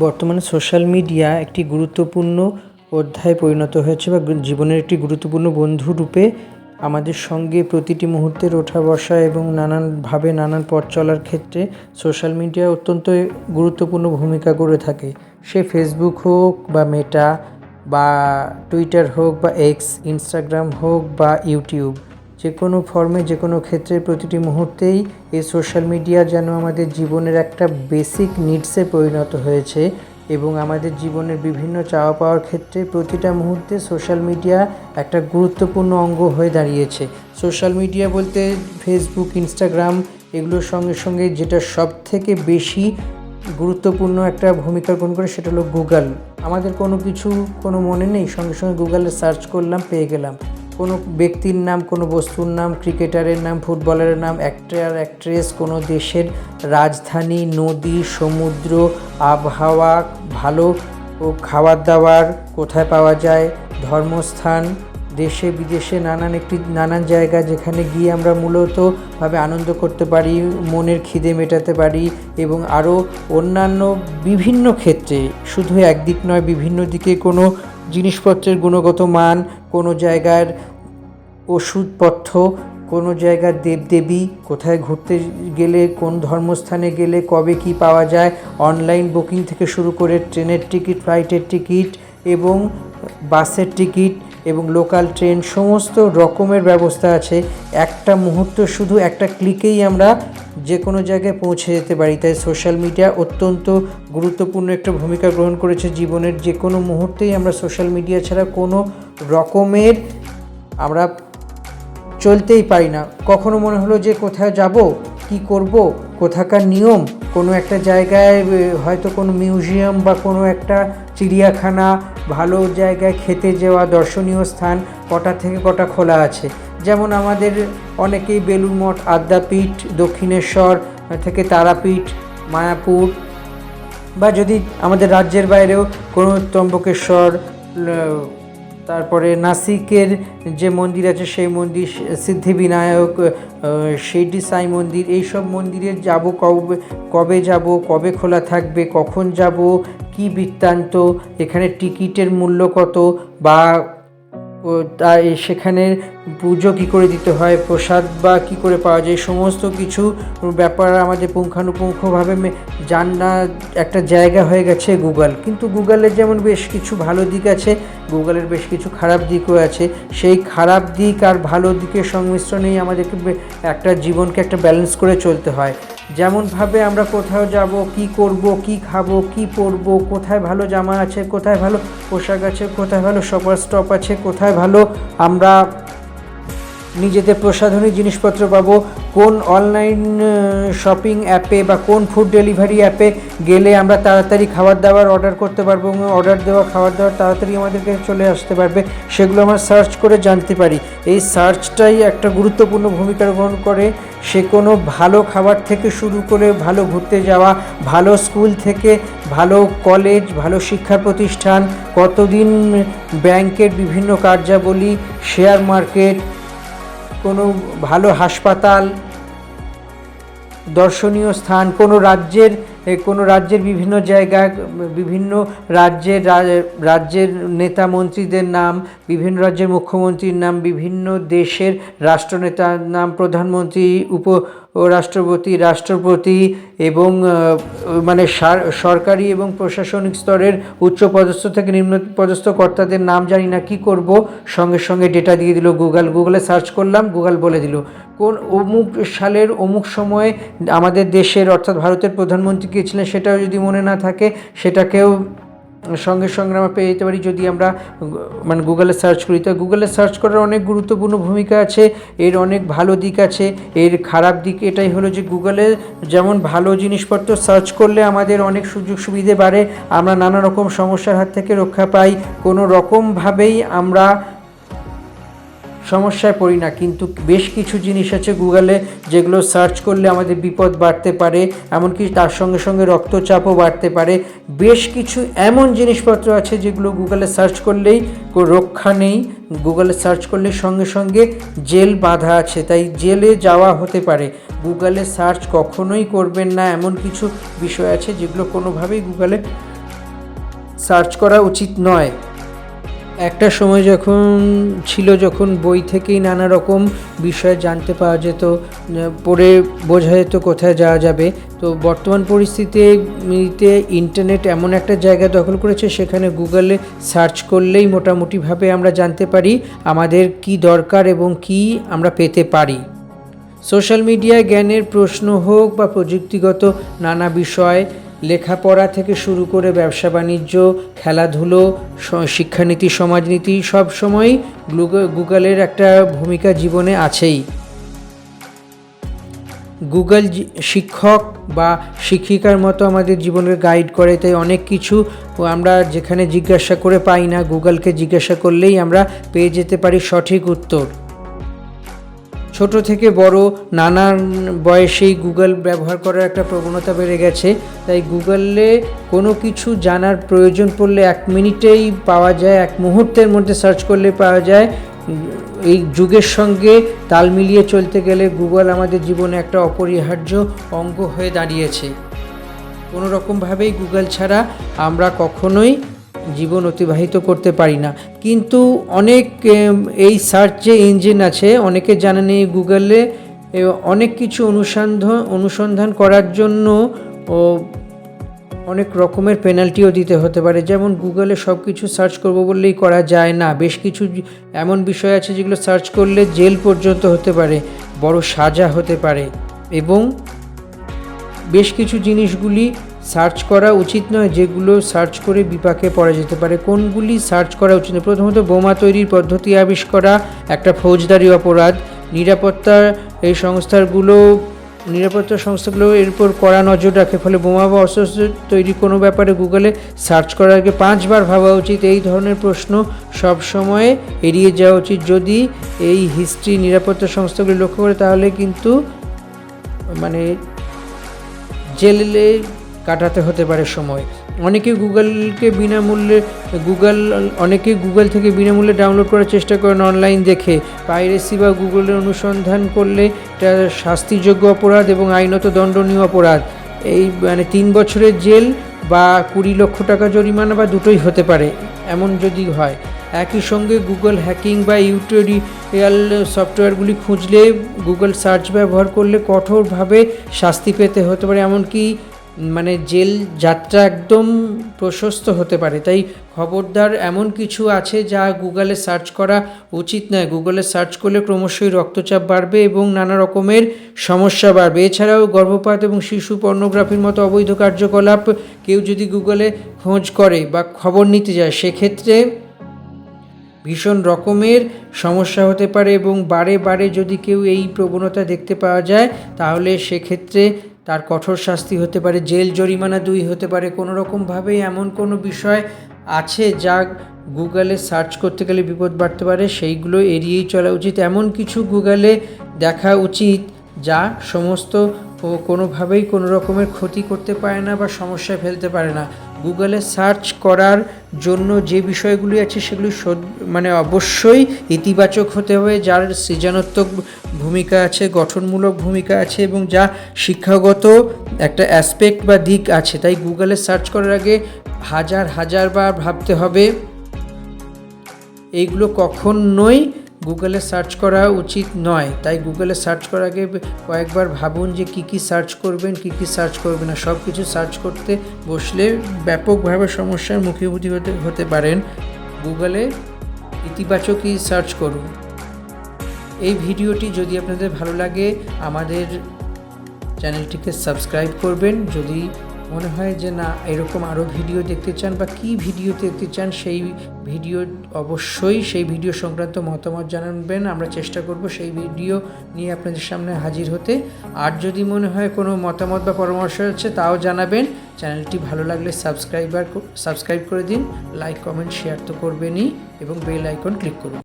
বর্তমানে social media একটি গুরুত্বপূর্ণ অধ্যায়ে পরিণত হয়েছে বা জীবনের একটি গুরুত্বপূর্ণ বন্ধু রূপে আমাদের সঙ্গে প্রতিটি মুহূর্তের ওঠা বসা এবং নানানভাবে নানান পথ চলার ক্ষেত্রে সোশ্যাল মিডিয়া অত্যন্ত গুরুত্বপূর্ণ ভূমিকা করে থাকে। সে ফেসবুক হোক বা মেটা বা টুইটার হোক বা এক্স, ইনস্টাগ্রাম হোক বা ইউটিউব, যে কোনো ফর্মে যে কোনো ক্ষেত্রে প্রতিটি মুহূর্তেই এই সোশ্যাল মিডিয়া যেন আমাদের জীবনের একটা বেসিক নিডসে পরিণত হয়েছে এবং আমাদের জীবনের বিভিন্ন চাওয়া পাওয়ার ক্ষেত্রে প্রতিটা মুহূর্তে সোশ্যাল মিডিয়া একটা গুরুত্বপূর্ণ অঙ্গ হয়ে দাঁড়িয়েছে। সোশ্যাল মিডিয়া বলতে ফেসবুক, ইনস্টাগ্রাম এগুলোর সঙ্গে সঙ্গে যেটা সবথেকে বেশি গুরুত্বপূর্ণ একটা ভূমিকা গ্রহণ করে সেটা হলো গুগল। আমাদের কোনো মনে নেই, সঙ্গে সঙ্গে গুগলে সার্চ করলাম, পেয়ে গেলাম। কোনো ব্যক্তির নাম, কোনো বস্তুর নাম, ক্রিকেটারের নাম, ফুটবলারের নাম, অ্যাক্টর, অ্যাক্ট্রেস, কোনো দেশের রাজধানী, নদী, সমুদ্র, আবহাওয়া, ভালো খাবার দাবার কোথায় পাওয়া যায়, ধর্মস্থান, দেশে বিদেশে নানান জায়গা যেখানে গিয়ে আমরা মূলতভাবে আনন্দ করতে পারি, মনের খিদে মেটাতে পারি এবং আরও অন্যান্য বিভিন্ন ক্ষেত্রে, শুধু একদিক নয়, বিভিন্ন দিকে কোনো জিনিসপত্রের গুণগত মান, কোনো জায়গার ওষুধপত্র, কোনো জায়গার দেবদেবী, কোথায় ঘুরতে গেলে, কোন ধর্মস্থানে গেলে কবে কি পাওয়া যায়, অনলাইন বুকিং থেকে শুরু করে ট্রেনের টিকিট, ফ্লাইটের টিকিট এবং বাসের টিকিট এবং লোকাল ট্রেন, সমস্ত রকমের ব্যবস্থা আছে। একটা মুহূর্ত, শুধু একটা ক্লিকেই আমরা যে কোনো জায়গায় পৌঁছে যেতে পারি। তাই সোশ্যাল মিডিয়া অত্যন্ত গুরুত্বপূর্ণ একটা ভূমিকা গ্রহণ করেছে জীবনের যে কোনো মুহূর্তেই। আমরা সোশ্যাল মিডিয়া ছাড়া কোনো রকমের আমরা চলতেই পারি না। কখনো মনে হলো যে কোথায় যাব, কি করব, কোথাকার নিয়ম, কোনো একটা জায়গায় হয়তো কোনো মিউজিয়াম বা কোনো একটা চিড়িয়াখানা, ভালো জায়গায় খেতে যাওয়া, দর্শনীয় স্থান কটা থেকে কটা খোলা আছে। যেমন আমাদের অনেকেই বেলুড় মঠ, আদ্যাপীঠ, দক্ষিণেশ্বর থেকে তারাপীঠ, মায়াপুর, বা যদি আমাদের রাজ্যের বাইরেও কোনো ত্রম্বকেশ্বর, তারপরে নাসিকের যে মন্দির আছে সেই মন্দির, সিদ্ধিবিনায়ক, শিরডি সাই মন্দির, এইসব মন্দিরে যাব, কবে যাব, কবে খোলা থাকবে, কখন যাব, কি বৃত্তান্ত, এখানে টিকিটের মূল্য কত, বা তাই সেখানে পুজো কী করে দিতে হয়, প্রসাদ বা কী করে পাওয়া যায়, সমস্ত কিছু ব্যাপার আমাদের পুঙ্খানুপুঙ্খভাবে জানা একটা জায়গা হয়ে গেছে গুগল। কিন্তু গুগলের যেমন বেশ কিছু ভালো দিক আছে, গুগলের বেশ কিছু খারাপ দিকও আছে। সেই খারাপ দিক আর ভালো দিকের সংমিশ্রণেই আমাদেরকে একটা জীবনকে একটা ব্যালেন্স করে চলতে হয়। যেমনভাবে আমরা কোথাও যাব, কি করব, কি খাবো, কি পরবো, কোথায় ভালো জামা আছে, কোথায় ভালো পোশাক আছে, কোথায় ভালো শপার স্টপ আছে, কোথায় ভালো আমরা নিজেদের প্রসাধনী জিনিসপত্র পাবো, কোন অনলাইন শপিং অ্যাপে বা কোন ফুড ডেলিভারি অ্যাপে গেলে আমরা তাড়াতাড়ি খাবার দাবার অর্ডার করতে পারবো এবং অর্ডার দেওয়া খাবার দাবার তাড়াতাড়ি আমাদেরকে চলে আসতে পারবে, সেগুলো আমরা সার্চ করে জানতে পারি। এই সার্চটাই একটা গুরুত্বপূর্ণ ভূমিকা গ্রহণ করে। সে কোনো ভালো খাবার থেকে শুরু করে ভালো ঘুরতে যাওয়া, ভালো স্কুল থেকে ভালো কলেজ, ভালো শিক্ষা প্রতিষ্ঠান, কতদিন ব্যাংকের বিভিন্ন কার্যাবলী, শেয়ার মার্কেট, কোনো ভালো হাসপাতাল, দর্শনীয় স্থান, কোনো রাজ্যের বিভিন্ন জায়গা, বিভিন্ন রাজ্যের নেতা মন্ত্রীদের নাম, বিভিন্ন রাজ্যের মুখ্যমন্ত্রীর নাম, বিভিন্ন দেশের রাষ্ট্রনেতার নাম, প্রধানমন্ত্রী, রাষ্ট্রপতি এবং মানে সরকারি এবং প্রশাসনিক স্তরের উচ্চপদস্থ থেকে নিম্নপদস্থ কর্তাদের নাম জানি না, কি করব, সঙ্গে সঙ্গে ডেটা দিয়ে দিল গুগলে সার্চ করলাম, গুগল বলে দিল কোন অমুক সালের অমুক সময়ে আমাদের দেশের অর্থাৎ ভারতের প্রধানমন্ত্রী কে ছিলেন সেটাও যদি মনে না থাকে সেটাকেও সঙ্গে সঙ্গে আমরা পেয়ে যেতে পারি যদি আমরা মানে গুগলে সার্চ করি। তো গুগলে সার্চ করার অনেক গুরুত্বপূর্ণ ভূমিকা আছে, এর অনেক ভালো দিক আছে। এর খারাপ দিক এটাই হলো যে গুগলে যেমন ভালো জিনিসপত্র সার্চ করলে আমাদের অনেক সুযোগ সুবিধে বাড়ে, আমরা নানা রকম সমস্যার হাত থেকে রক্ষা পাই, কোনো রকমভাবেই আমরা সমস্যায় পড়ি না। কিন্তু বেশ কিছু জিনিস আছে গুগলে যেগুলো সার্চ করলে আমাদের বিপদ বাড়তে পারে, এমনকি তার সঙ্গে সঙ্গে রক্তচাপও বাড়তে পারে। বেশ কিছু এমন জিনিসপত্র আছে যেগুলো গুগলে সার্চ করলেই রক্ষা নেই, গুগলে সার্চ করলে সঙ্গে সঙ্গে জেল বাঁধা আছে, তাই জেলে যাওয়া হতে পারে। গুগলে সার্চ কখনোই করবেন না, এমন কিছু বিষয় আছে যেগুলো কোনোভাবেই গুগলে সার্চ করা উচিত নয়। একটা সময় যখন বই থেকেই নানা রকম বিষয় জানতে পাওয়া যেত, পড়ে বোঝা যেত কোথায় যাওয়া যাবে। তো বর্তমান পরিস্থিতিতে ইন্টারনেট এমন একটা জায়গা দখল করেছে, সেখানে গুগলে সার্চ করলেই মোটামুটিভাবে আমরা জানতে পারি আমাদের কি দরকার এবং কি আমরা পেতে পারি। সোশ্যাল মিডিয়ায় জ্ঞানের প্রশ্ন হোক বা প্রযুক্তিগত নানা বিষয়, লেখাপড়া থেকে শুরু করে ব্যবসা বাণিজ্য, খেলাধুলো, শিক্ষানীতি, সমাজনীতি, সব সময়ই গুগলের একটা ভূমিকা জীবনে আছেই। গুগল শিক্ষক বা শিক্ষিকার মতো আমাদের জীবনের গাইড করে, তাই অনেক কিছু আমরা যেখানে জিজ্ঞাসা করে পাই না, গুগলকে জিজ্ঞাসা করলেই আমরা পেয়ে যেতে পারি সঠিক উত্তর। ছোট থেকে বড় নানান বয়সেই গুগল ব্যবহার করার একটা প্রবণতা বেড়ে গেছে, তাই গুগলে কোনো কিছু জানার প্রয়োজন পড়লে 1 মিনিটেই পাওয়া যায়, 1 মুহূর্তের মধ্যে সার্চ করলে পাওয়া যায়। এই যুগের সঙ্গে তাল মিলিয়ে চলতে গেলে গুগল আমাদের জীবনে একটা অপরিহার্য অঙ্গ হয়ে দাঁড়িয়েছে। কোনো রকমভাবেই গুগল ছাড়া আমরা কখনোই জীবন অতিবাহিত করতে পারি না। কিন্তু অনেক এই সার্চ যে ইঞ্জিন আছে, অনেকে জানে নেই গুগলে অনেক কিছু অনুসন্ধান করার জন্য অনেক রকমের পেনাল্টিও দিতে হতে পারে। যেমন গুগলে সব কিছু সার্চ করব বললেই করা যায় না, বেশ কিছু এমন বিষয় আছে যেগুলো সার্চ করলে জেল পর্যন্ত হতে পারে, বড় সাজা হতে পারে, এবং বেশ কিছু জিনিসগুলি সার্চ করা উচিত নয় যেগুলো সার্চ করে বিপাকে পড়া যেতে পারে। কোনগুলি সার্চ করা উচিত নয়? প্রথমত, বোমা তৈরির পদ্ধতি আবিষ্কার করা একটা ফৌজদারি অপরাধ। নিরাপত্তা সংস্থাগুলো এর উপর কড়া নজর রাখে, ফলে বোমা বা অস্ত্র তৈরি কোনো ব্যাপারে গুগলে সার্চ করার আগে 5 বার ভাবা উচিত। এই ধরনের প্রশ্ন সবসময় এড়িয়ে যাওয়া উচিত। যদি এই হিস্ট্রি নিরাপত্তা সংস্থাগুলি লক্ষ্য করে, তাহলে কিন্তু জেলে কাটাতে হতে পারে সময়। অনেকে গুগল থেকে বিনামূল্যে ডাউনলোড করার চেষ্টা করেন অনলাইন দেখে। পাইরেসি বা গুগলের অনুসন্ধান করলে এটা শাস্তিযোগ্য অপরাধ এবং আইনত দণ্ডনীয় অপরাধ। 3 বছরের জেল বা 20 লক্ষ টাকা জরিমানা বা দুটোই হতে পারে, এমন যদি হয়। একই সঙ্গে গুগল হ্যাকিং বা টিউটোরিয়াল সফটওয়্যারগুলি খুঁজলে, গুগল সার্চ ব্যবহার করলে কঠোরভাবে শাস্তি পেতে হতে পারে, এমনকি জেল যাত্রা একদম প্রশস্ত হতে পারে। তাই খবরদার, এমন কিছু আছে যা গুগলে সার্চ করা উচিত নয়। গুগলে সার্চ করলে ক্রমশই রক্তচাপ বাড়বে এবং নানা রকমের সমস্যা বাড়বে। এছাড়াও গর্ভপাত এবং শিশু পর্নোগ্রাফির মতো অবৈধ কার্যকলাপ কেউ যদি গুগলে খোঁজ করে বা খবর নিতে যায়, সেক্ষেত্রে ভীষণ রকমের সমস্যা হতে পারে, এবং বারে বারে যদি কেউ এই প্রবণতা দেখতে পাওয়া যায়, তাহলে সেক্ষেত্রে তার কঠোর শাস্তি হতে পারে, জেল, জরিমানা 2 হতে পারে। কোনো রকমভাবেই এমন কোনো বিষয় আছে যা গুগলে সার্চ করতে গেলে বিপদ বাড়তে পারে, সেইগুলো এড়িয়েই চলা উচিত। এমন কিছু গুগলে দেখা উচিত যা কোনোভাবেই কোনো রকমের ক্ষতি করতে পারে না বা সমস্যায় ফেলতে পারে না। গুগলে সার্চ করার জন্য যে বিষয়গুলি আছে সেগুলি অবশ্যই ইতিবাচক হতে হবে, যার সৃজনাত্মক ভূমিকা আছে, গঠনমূলক ভূমিকা আছে, এবং যা শিক্ষাগত একটা অ্যাসপেক্ট বা দিক আছে। তাই গুগলে সার্চ করার আগে হাজার বার ভাবতে হবে। এইগুলো কখনোই গুগলে সার্চ করা উচিত নয়। তাই গুগলে সার্চ করার আগে কয়েকবার ভাবুন যে কী সার্চ করবেন, কী সার্চ করবেন না। সব কিছু সার্চ করতে বসলে ব্যাপকভাবে সমস্যার মুখোমুখি হতে পারেন। গুগলে ইতিবাচকই সার্চ করুন। এই ভিডিওটি যদি আপনাদের ভালো লাগে, আমাদের চ্যানেলটিকে সাবস্ক্রাইব করবেন। যদি মনে হয় যে না, এরকম আরও ভিডিও দেখতে চান বা কী ভিডিও দেখতে চান, অবশ্যই সেই ভিডিও সংক্রান্ত মতামত জানাবেন। আমরা চেষ্টা করব সেই ভিডিও নিয়ে আপনাদের সামনে হাজির হতে। আর যদি মনে হয় কোনো মতামত বা পরামর্শ আছে, তাও জানাবেন। চ্যানেলটি ভালো লাগলে সাবস্ক্রাইব করে দিন, লাইক, কমেন্ট, শেয়ার তো করবেনই, এবং বেল আইকন ক্লিক করুন।